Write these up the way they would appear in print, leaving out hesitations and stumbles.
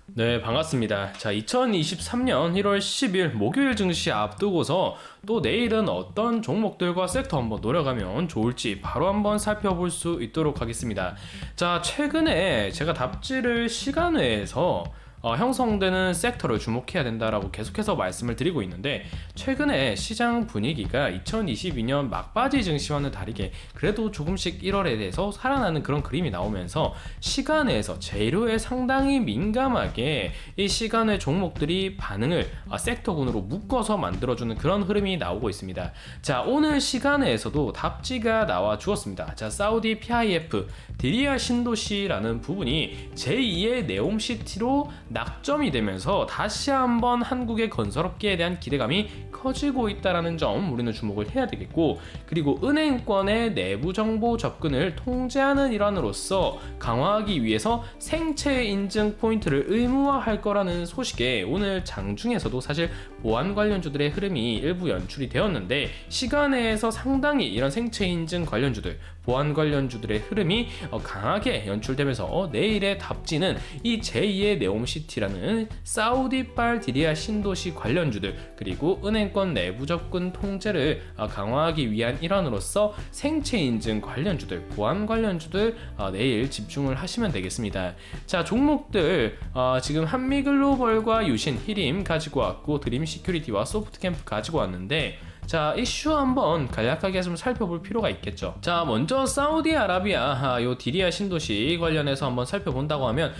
네, 반갑습니다. 자, 2023년 1월 10일 목요일 증시 앞두고서 또 내일은 어떤 종목들과 섹터 한번 노려가면 좋을지 바로 한번 살펴볼 수 있도록 하겠습니다. 자, 최근에 제가 답지를 시간외에서 형성되는 sek터를 주목해야 된다라고 계속해서 말씀을 드리고 있는데, 최근에 시장 분위기가 2022년 막바지 증시와는 다르게 그래도 조금씩 1월에 대해서 살아나는 그런 그림이 나오면서 시간에서 재료에 상당히 민감하게 이 시간의 종목들이 반응을 섹터군으로 묶어서 만들어주는 그런 흐름이 나오고 있습니다. 자, 오늘 시간에서도 답지가 나와 주었습니다. 자, 사우디 PIF 디리아 신도시라는 부분이 제2의 네옴시티로 낙점이 되면서 다시 한번 한국의 건설업계에 대한 기대감이 커지고 있다는 점 우리는 주목을 해야 되겠고, 그리고 은행권의 내부 정보 접근을 통제하는 일환으로서 강화하기 위해서 생체 인증 포인트를 의무화할 거라는 소식에 오늘 장중에서도 사실 보안 관련주들의 흐름이 일부 연출이 되었는데, 시간에서 상당히 이런 생체 인증 관련주들, 보안 관련주들의 흐름이 강하게 연출되면서 내일의 답지는 이 제2의 네옴시티라는 사우디발 디리아 신도시 관련주들, 그리고 은행권 내부 접근 통제를 강화하기 위한 일환으로서 생체 인증 관련주들, 보안 관련주들 내일 집중을 하시면 되겠습니다. 자, 종목들 지금 한미글로벌과 유신, 히림 가지고 왔고, 드림 시큐리티와 소프트캠프 가지고 왔는데, 자, 이슈 한번 간략하게 좀 살펴볼 필요가 있겠죠. 자, 먼저 사우디아라비아 요 디리아 신도시 관련해서 한번 살펴본다고 하면,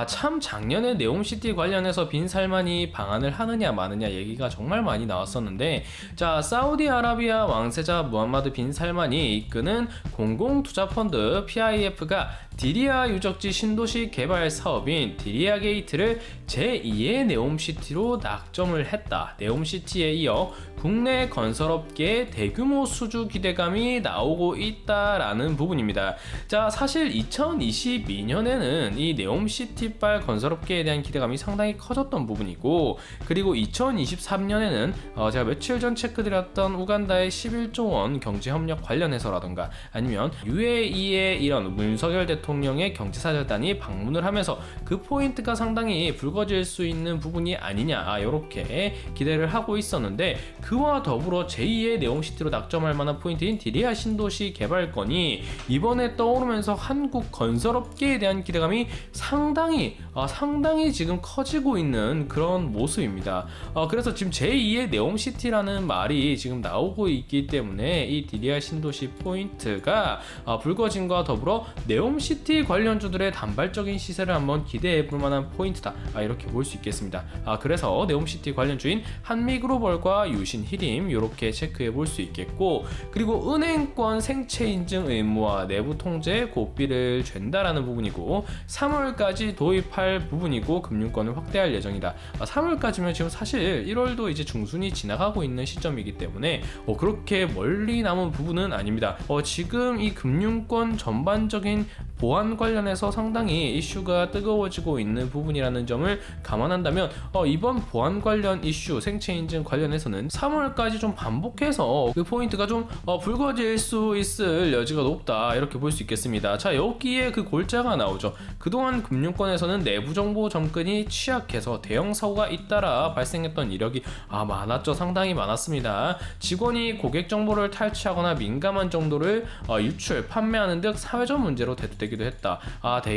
참 작년에 네옴시티 관련해서 빈살만이 방한을 하느냐 마느냐 얘기가 정말 많이 나왔었는데, 자, 사우디아라비아 왕세자 무함마드 빈살만이 이끄는 공공투자펀드 PIF가 디리아 유적지 신도시 개발 사업인 디리아 게이트를 제2의 네옴시티로 낙점을 했다. 네옴시티에 이어 국내 건설업계의 대규모 수주 기대감이 나오고 있다라는 부분입니다. 자, 사실 2022년에는 이 네옴시티발 건설업계에 대한 기대감이 상당히 커졌던 부분이고, 그리고 2023년에는 제가 며칠 전 체크드렸던 우간다의 11조 원 경제협력 관련해서라던가, 아니면 UAE의 이런 윤석열 대통령의 경제사절단이 방문을 하면서 그 포인트가 상당히 불거질 수 있는 부분이 아니냐, 이렇게 기대를 하고 있었는데, 그와 더불어 제2의 네옴시티로 낙점할 만한 포인트인 디리아 신도시 개발건이 이번에 떠오르면서 한국 건설업계에 대한 기대감이 상당히 지금 커지고 있는 그런 모습입니다. 그래서 지금 제2의 네옴시티라는 말이 지금 나오고 있기 때문에 이 디리아 신도시 포인트가 불거짐과 더불어 네옴시티 관련주들의 단발적인 시세를 한번 기대해 볼 만한 포인트다, 이렇게 볼 수 있겠습니다. 그래서 네옴시티 관련주인 한미글로벌과 유신, 히림 이렇게 체크해 볼 수 있겠고, 그리고 은행권 생체 인증 의무화, 내부 통제에 고삐를 쥔다라는 부분이고, 3월까지 도입할 부분이고 금융권을 확대할 예정이다. 3월까지면 지금 사실 1월도 이제 중순이 지나가고 있는 시점이기 때문에 그렇게 멀리 남은 부분은 아닙니다. 지금 이 금융권 전반적인 보안 관련해서 상당히 이슈가 뜨거워지고 있는 부분이라는 점을 감안한다면 이번 보안 관련 이슈, 생체 인증 관련해서는 3월까지 좀 반복해서 그 포인트가 좀 불거질 수 있을 여지가 높다, 이렇게 볼 수 있겠습니다. 자, 여기에 그 골자가 나오죠. 그동안 금융권에서는 내부 정보 접근이 취약해서 대형 사고가 잇따라 발생했던 이력이 많았죠. 상당히 많았습니다. 직원이 고객 정보를 탈취하거나 민감한 정도를 유출, 판매하는 등 사회적 문제로 대두되기도 했다.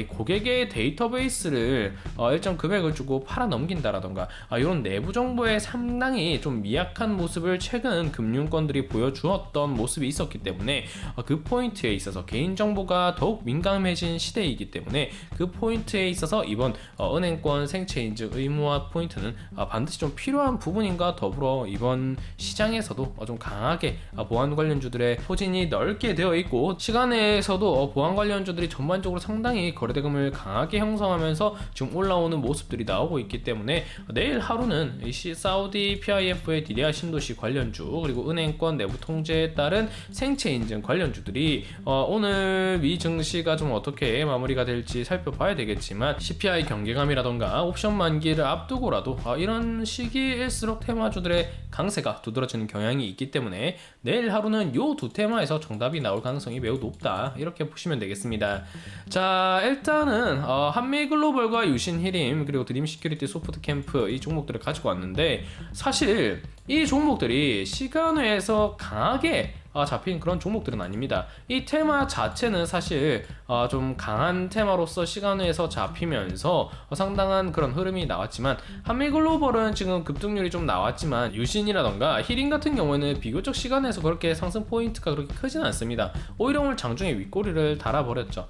고객의 데이터베이스를 일정 금액을 주고 팔아 넘긴다라던가, 이런 내부 정보에 상당히 좀 미약한 모습을 최근 금융권들이 보여주었던 모습이 있었기 때문에 그 포인트에 있어서 개인정보가 더욱 민감해진 시대이기 때문에 그 포인트에 있어서 이번 은행권 생체 인증 의무화 포인트는 반드시 좀 필요한 부분인가, 더불어 이번 시장에서도 좀 강하게 보안 관련주들의 포진이 넓게 되어 있고, 시간에서도 보안 관련주들이 전반적으로 상당히 거래대금을 강하게 형성하면서 지금 올라오는 모습들이 나오고 있기 때문에 내일 하루는 이 사우디 PIF의 디리아 신도시 관련주, 그리고 은행권 내부 통제에 따른 생체 인증 관련주들이 오늘 미 증시가 좀 어떻게 마무리가 될지 살펴봐야 되겠지만, CPI 경계감이라던가 옵션 만기를 앞두고라도 이런 시기일수록 테마주들의 강세가 두드러지는 경향이 있기 때문에 내일 하루는 요 두 테마에서 정답이 나올 가능성이 매우 높다, 이렇게 보시면 되겠습니다. 자, 일단은 한미글로벌과 유신히림 그리고 드림시큐리티 소프트캠프 이 종목들을 가지고 왔는데, 사실 이 종목들이 시간외에서 강하게 잡힌 그런 종목들은 아닙니다. 이 테마 자체는 사실 좀 강한 테마로서 시간외에서 잡히면서 상당한 그런 흐름이 나왔지만, 한미글로벌은 지금 급등률이 좀 나왔지만 유신이라던가 히림 같은 경우에는 비교적 시간에서 그렇게 상승 포인트가 그렇게 크지는 않습니다. 오히려 오늘 장중에 윗꼬리를 달아버렸죠.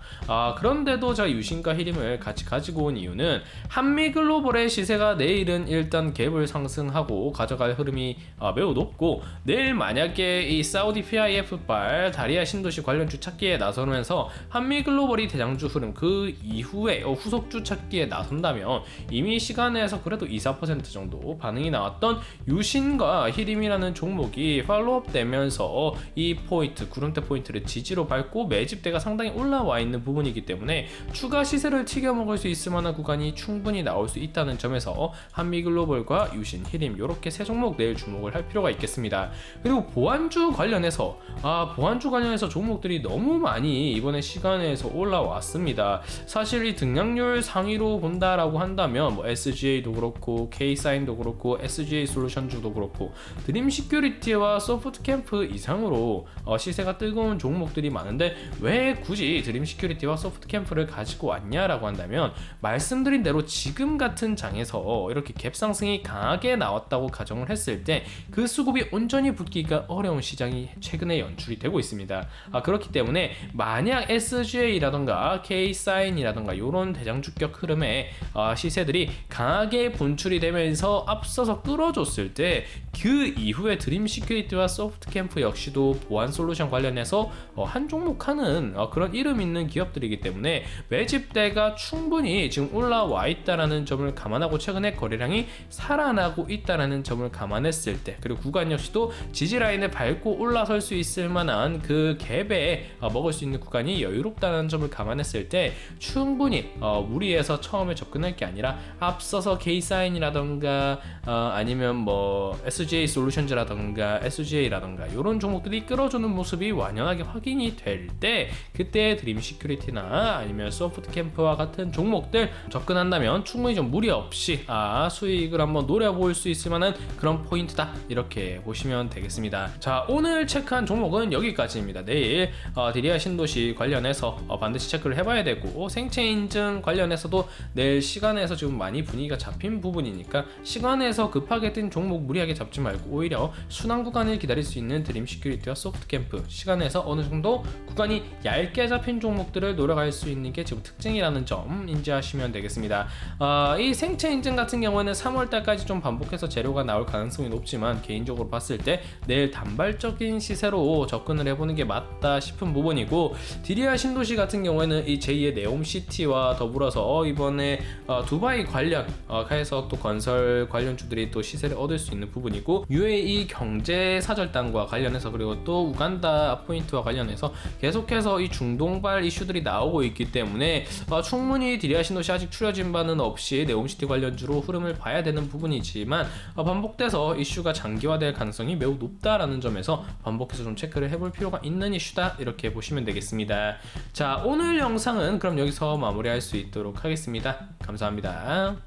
그런데도 제가 유신과 히림을 같이 가지고 온 이유는, 한미글로벌의 시세가 내일은 일단 갭을 상승하고 가져갈 흐름이 매우 높고, 내일 만약에 이 사우디 PIF-발 다리아 신도시 관련주 찾기에 나서면서 한미글로벌이 대장주 흐름 그 이후에 후속주 찾기에 나선다면, 이미 시간에서 그래도 2~4% 정도 반응이 나왔던 유신과 히림이라는 종목이 팔로업 되면서 이 포인트, 구름대 포인트를 지지로 밟고 매집대가 상당히 올라와 있는 부분이기 때문에 추가 시세를 튀겨먹을 수 있을 만한 구간이 충분히 나올 수 있다는 점에서 한미글로벌과 유신, 히림 이렇게 세 종목 내일 주목을 할 필요가 있겠습니다. 그리고 보안주 관련해서 종목들이 너무 많이 이번에 시간에서 올라왔습니다. 사실 이 등락률 상위로 본다라고 한다면 뭐 SGA도 그렇고 K사인도 그렇고 SGA 솔루션주도 그렇고 드림시큐리티와 소프트캠프 이상으로 시세가 뜨거운 종목들이 많은데, 왜 굳이 드림시큐리티와 소프트캠프를 가지고 왔냐라고 한다면, 말씀드린 대로 지금 같은 장에서 이렇게 갭 상승이 강하게 나왔다고 가정을 했을 때 그 수급이 온전히 붙기가 어려운 시장이 최근에 연출이 되고 있습니다. 그렇기 때문에 만약 SGA라던가 K사인이라던가 이런 대장주격 흐름의 시세들이 강하게 분출이 되면서 앞서서 끌어줬을 때, 그 이후에 드림시큐리티와 소프트캠프 역시도 보안 솔루션 관련해서 한 종목하는 그런 이름 있는 기업들이기 때문에 매집대가 충분히 지금 올라와 있다라는 점을 감안하고, 최근에 거래량이 살아나고 있다라는 점을 감안했을 때, 그리고 구간 역시도 지지라인을 밟고 올라설 수 있을 만한 그 갭에 먹을 수 있는 구간이 여유롭다는 점을 감안했을 때, 충분히 무리해서 처음에 접근할 게 아니라 앞서서 K사인이라던가 아니면 뭐 SGA 솔루션즈라던가 SGA라던가 이런 종목들이 끌어주는 모습이 완연하게 확인이 될 때, 그때 드림시큐리티나 아니면 소프트캠프와 같은 종목들 접근한다면 충분히 좀 무리 없이 수익을 한번 노려볼 수 있을 만한 그런 포인트다, 이렇게 보시면 되겠습니다. 자, 오늘 체크한 종목은 여기까지입니다. 내일 디리아 신도시 관련해서 반드시 체크를 해봐야 되고, 생체 인증 관련해서도 내일 시간에서 지금 많이 분위기가 잡힌 부분이니까 시간에서 급하게 뜬 종목 무리하게 잡지 말고 오히려 순환 구간을 기다릴 수 있는 드림시큐리티와 소프트캠프, 시간에서 어느 정도 구간이 얇게 잡힌 종목들을 노려갈 수 있는 게 지금 특징이라는 점 인지하시면 되겠습니다. 이 생체 인증 같은 경우에는 3월달까지 좀 반복해서 재료가 나올 가능성이 높지만, 개인적으로 봤을 때 내일 단발적인 시세로 접근을 해보는 게 맞다 싶은 부분이고, 디리아 신도시 같은 경우에는 이 제2의 네옴시티와 더불어서 이번에 두바이 관련 해서 또 건설 관련주들이 또 시세를 얻을 수 있는 부분이고, UAE 경제 사절단과 관련해서 그리고 또 우간다 포인트와 관련해서 계속해서 이 중동발 이슈들이 나오고 있기 때문에 충분히 디리아 신도시 아직 추려진 바는 없이 네옴시티 관련주로 흐름을 봐야 되는 부분이지만, 반복돼서 이슈가 장기화될 가능성이 매우 높다라는 점에서 반복해서 좀 체크를 해볼 필요가 있는 이슈다, 이렇게 보시면 되겠습니다. 자, 오늘 영상은 그럼 여기서 마무리할 수 있도록 하겠습니다. 감사합니다.